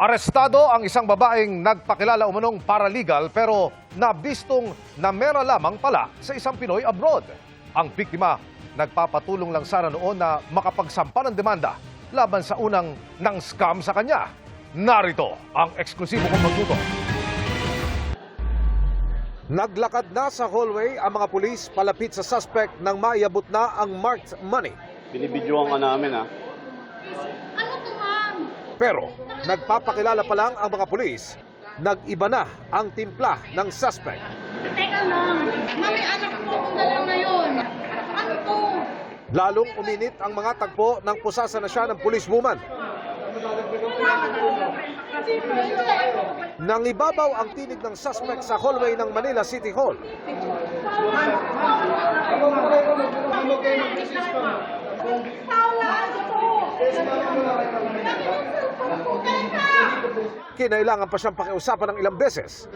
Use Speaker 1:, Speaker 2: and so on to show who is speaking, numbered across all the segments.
Speaker 1: Arestado ang isang babaeng nagpakilala umanong paralegal pero nabistong namera lamang pala sa isang Pinoy abroad. Ang biktima nagpapatulong lang sana noon na makapagsampa ng demanda laban sa unang nang scam sa kanya. Narito ang eksklusibo kong pagtutok. Naglakad na sa hallway ang mga pulis palapit sa suspect nang maiabot na ang marked money.
Speaker 2: Binibidyoan ka namin, ha?
Speaker 3: Ano to, ma'am?
Speaker 1: Pero nagpapakilala pa lang ang mga pulis, nag-iba na ang timpla ng suspect.
Speaker 3: Teka lang. Mami, anak ko kung dalawa ngayon. Ano to?
Speaker 1: Lalong uminit ang mga tagpo ng pusasa na siya ng policewoman. Nang ibabaw ang tinig ng suspect sa hallway ng Manila City Hall. Kinailangan pa siyang pakiusapan ng ilang beses.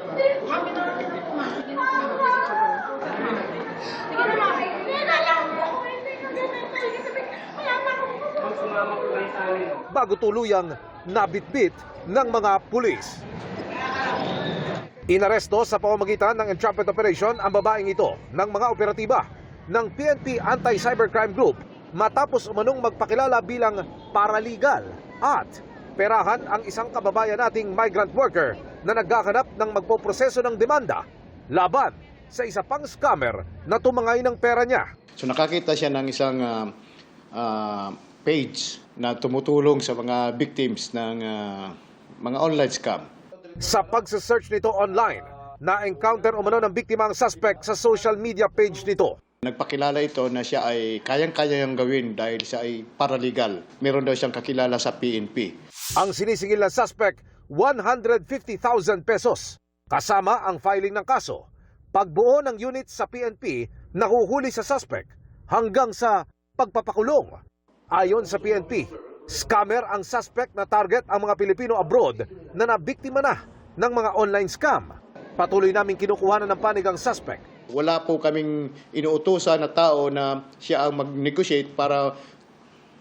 Speaker 1: Bago tuluyang nabitbit ng mga pulis. Inaresto sa pamamagitan ng entrapment operation ang babaeng ito ng mga operatiba ng PNP Anti-Cybercrime Group matapos umanong magpakilala bilang paralegal at perahan ang isang kababayan nating migrant worker na naghahanap ng magpoproseso ng demanda laban sa isa pang scammer na tumangay ng pera niya.
Speaker 2: So nakakita siya ng isang page na tumutulong sa mga victims ng mga online scam.
Speaker 1: Sa pagsasearch nito online, na-encounter umano ng biktima ang suspect sa social media page nito.
Speaker 2: Nagpakilala ito na siya ay kayang-kaya niyang gawin dahil siya ay paralegal. Meron daw siyang kakilala sa PNP.
Speaker 1: Ang sinisingil ng suspect, 150,000 pesos. Kasama ang filing ng kaso. Pagbuo ng unit sa PNP, nahuhuli sa suspect hanggang sa pagpapakulong. Ayon sa PNP, scammer ang suspect na target ang mga Pilipino abroad na nabiktima na ng mga online scam. Patuloy naming kinukuhanan ng panig ang suspect.
Speaker 2: Wala po kaming inuutusan na tao na siya ang mag-negotiate para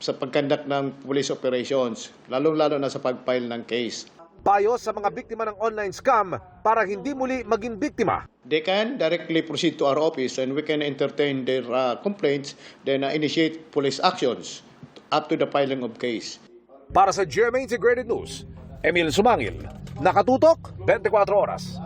Speaker 2: sa pagkandak ng police operations, lalong-lalo na sa pag-file ng case.
Speaker 1: Payo sa mga biktima ng online scam para hindi muli maging biktima.
Speaker 2: They can directly proceed to our office and we can entertain their complaints, then initiate police actions up to the filing of case.
Speaker 1: Para sa GMA Integrated News, Emil Sumangil, Nakatutok, 24 Oras.